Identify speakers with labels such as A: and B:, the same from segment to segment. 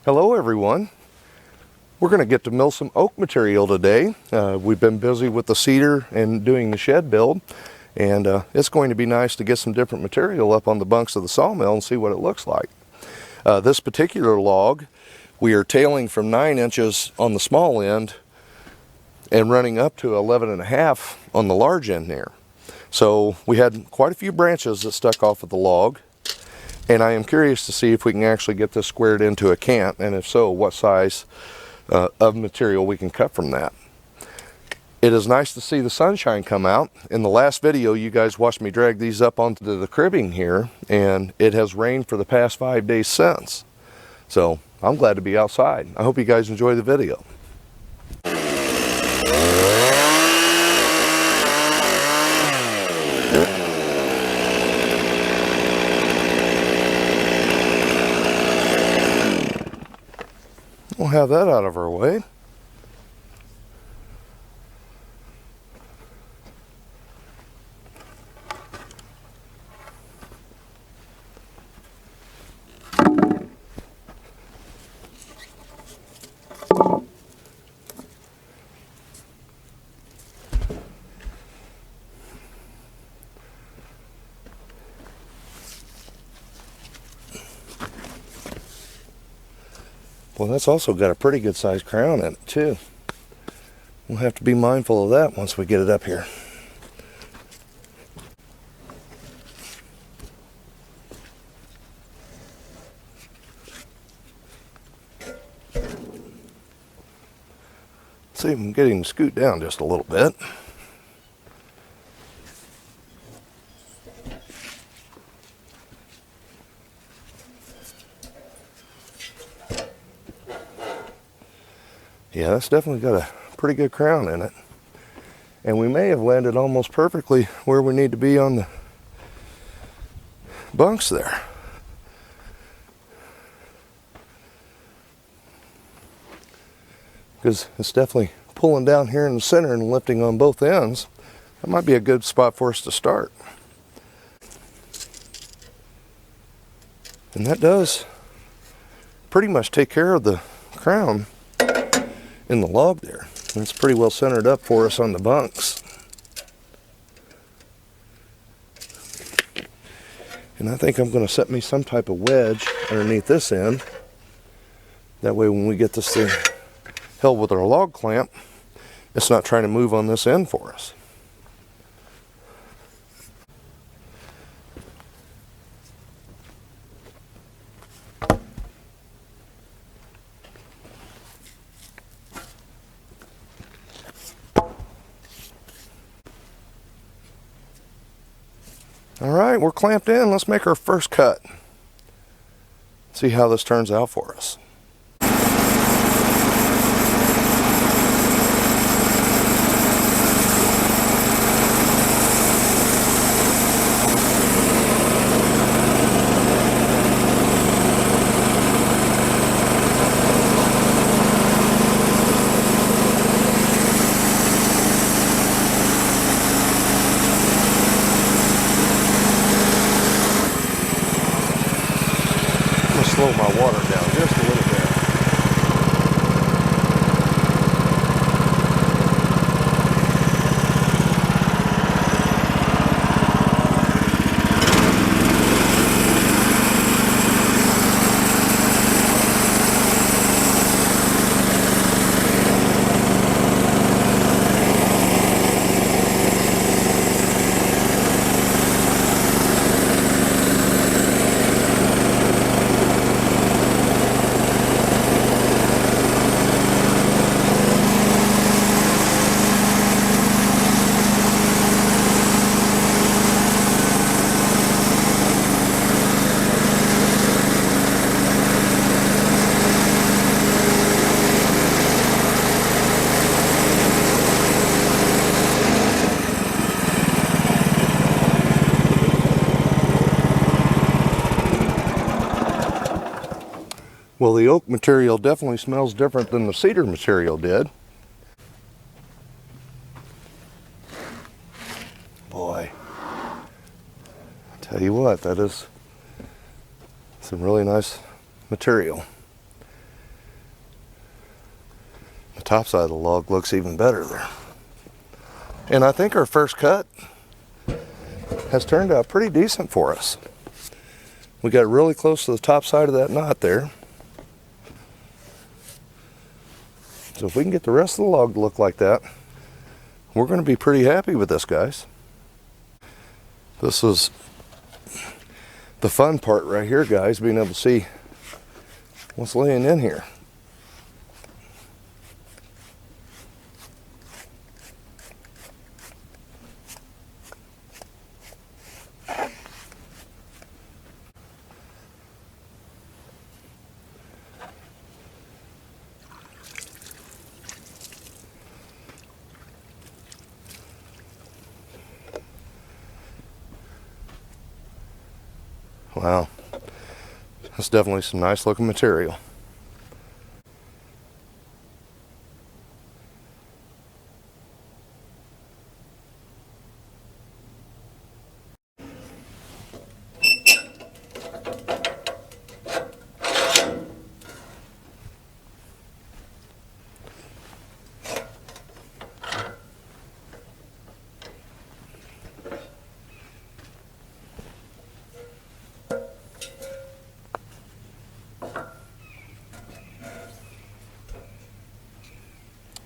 A: Hello everyone. We're going to get to mill some oak material today. We've been busy with the cedar and doing the shed build, and it's going to be nice to get some different material up on the bunks of the sawmill and see what it looks like. This particular log, we are tailing from 9 inches on the small end and running up to 11.5 on the large end there. So we had quite a few branches that stuck off of the log. And I am curious to see if we can actually get this squared into a cant, and if so, what size of material we can cut from that. It is nice to see the sunshine come out. In the last video, you guys watched me drag these up onto the cribbing here, and it has rained for the past 5 days since. So I'm glad to be outside. I hope you guys enjoy the video. We'll have that out of our way. Well, that's also got a pretty good sized crown in it too. We'll have to be mindful of that once we get it up here. See if we can get him to scoot down just a little bit. Yeah, that's definitely got a pretty good crown in it. And we may have landed almost perfectly where we need to be on the bunks there. Because it's definitely pulling down here in the center and lifting on both ends. That might be a good spot for us to start. And that does pretty much take care of the crown in the log there. And it's pretty well centered up for us on the bunks. And I think I'm going to set me some type of wedge underneath this end. That way when we get this thing held with our log clamp, it's not trying to move on this end for us. Alright, we're clamped in. Let's make our first cut. See how this turns out for us. Slow my water down just a little bit. Well, the oak material definitely smells different than the cedar material did. Boy, I tell you what, that is some really nice material. top side of the log looks even better there. And I think our first cut has turned out pretty decent for us. We got really close to the top side of that knot there. So if we can get the rest of the log to look like that, we're going to be pretty happy with this, guys. This is the fun part right here, guys, being able to see what's laying in here. Wow, that's definitely some nice looking material.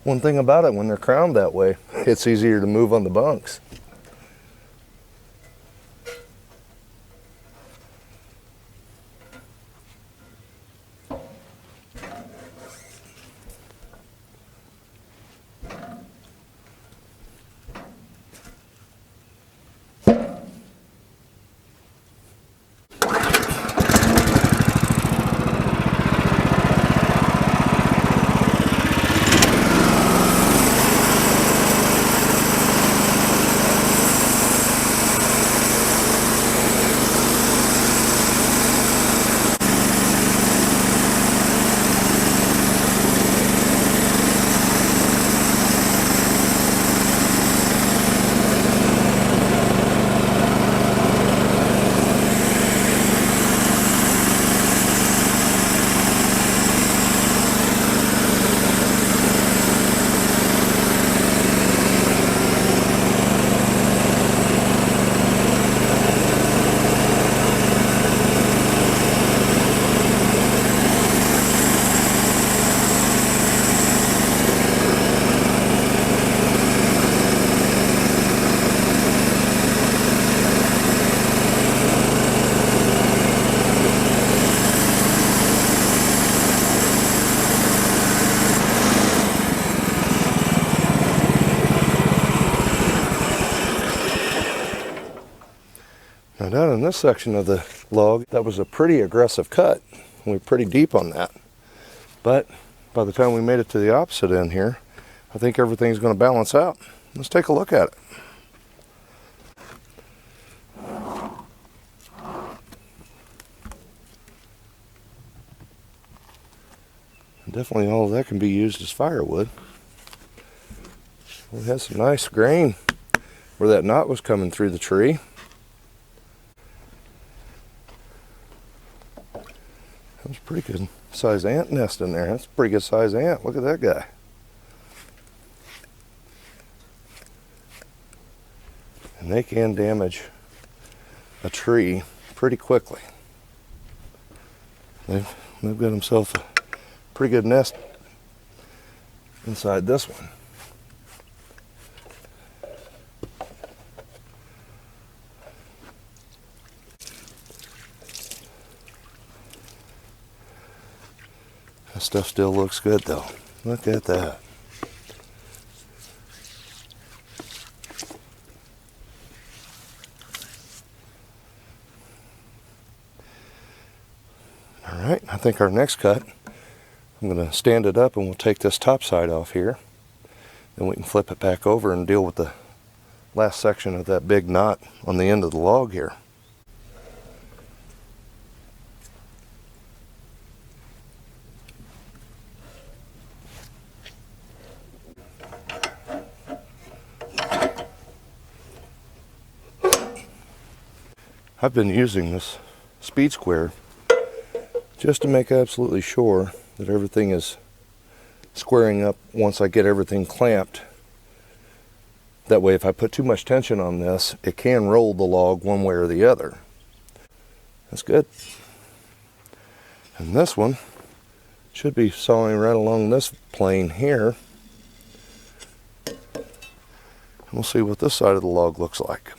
A: One thing about it, when they're crowned that way, it's easier to move on the bunks. Now down in this section of the log, that was a pretty aggressive cut. We were pretty deep on that. But by the time we made it to the opposite end here, I think everything's going to balance out. Let's take a look at it. Definitely all of that can be used as firewood. It has some nice grain where that knot was coming through the tree. That was a pretty good size ant nest in there. That's a pretty good size ant. Look at that guy. And they can damage a tree pretty quickly. They've got themselves a pretty good nest inside this one. That stuff still looks good though. Look at that. All right, I think our next cut, I'm going to stand it up and we'll take this top side off here. Then we can flip it back over and deal with the last section of that big knot on the end of the log here. I've been using this speed square just to make absolutely sure that everything is squaring up once I get everything clamped. That way if I put too much tension on this, it can roll the log one way or the other. That's good. And this one should be sawing right along this plane here. And we'll see what this side of the log looks like.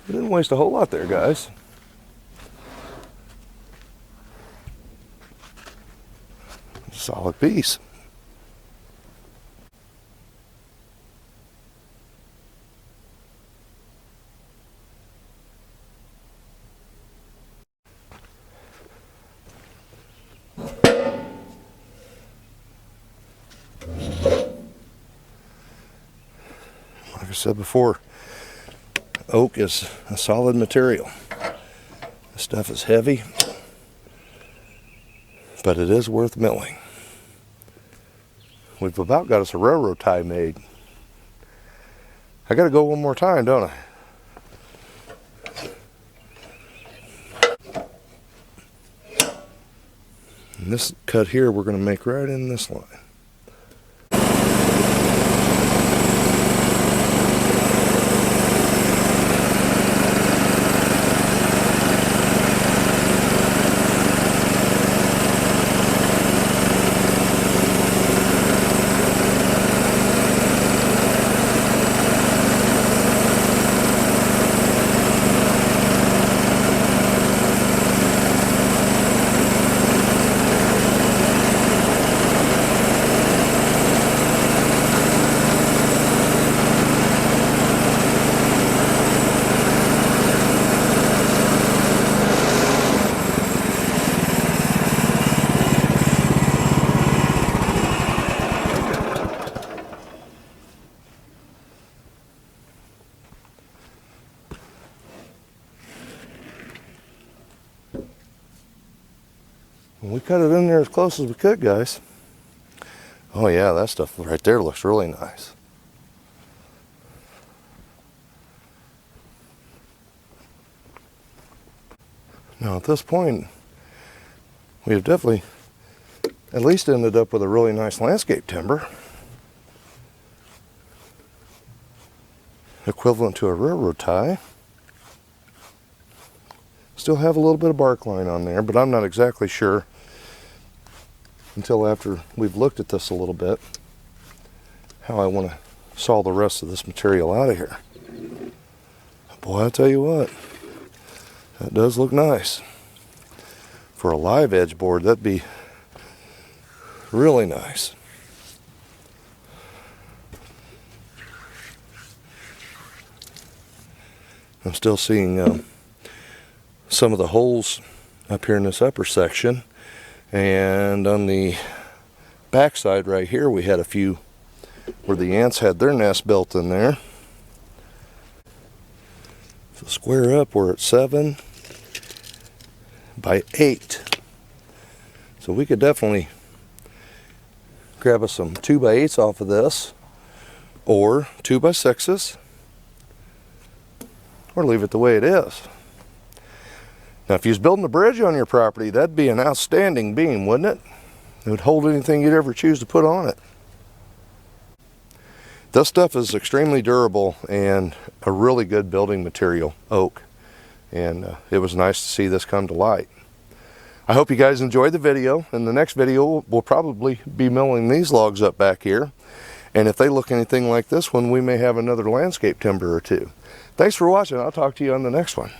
A: We didn't waste a whole lot there, guys. Solid piece. Like I said before, oak is a solid material. This stuff is heavy, but it is worth milling. We've about got us a railroad tie made. I gotta go one more time, don't I? And this cut here we're gonna make right in this line. We cut it in there as close as we could, guys. Oh yeah, that stuff right there looks really nice. Now at this point, we have definitely at least ended up with a really nice landscape timber. Equivalent to a railroad tie. Still have a little bit of bark line on there, but I'm not exactly sure until after we've looked at this a little bit how I want to saw the rest of this material out of here. Boy, I tell you what, that does look nice. For a live edge board, that'd be really nice. I'm still seeing some of the holes up here in this upper section, and on the back side right here we had a few where the ants had their nest built in there. So square up, we're at 7 by 8, so we could definitely grab us some 2 by 8s off of this, or 2 by 6s, or leave it the way it is. Now if you was building a bridge on your property, that'd be an outstanding beam, wouldn't it? It would hold anything you'd ever choose to put on it. This stuff is extremely durable and a really good building material, oak. And it was nice to see this come to light. I hope you guys enjoyed the video. In the next video, we'll probably be milling these logs up back here. And if they look anything like this one, we may have another landscape timber or two. Thanks for watching. I'll talk to you on the next one.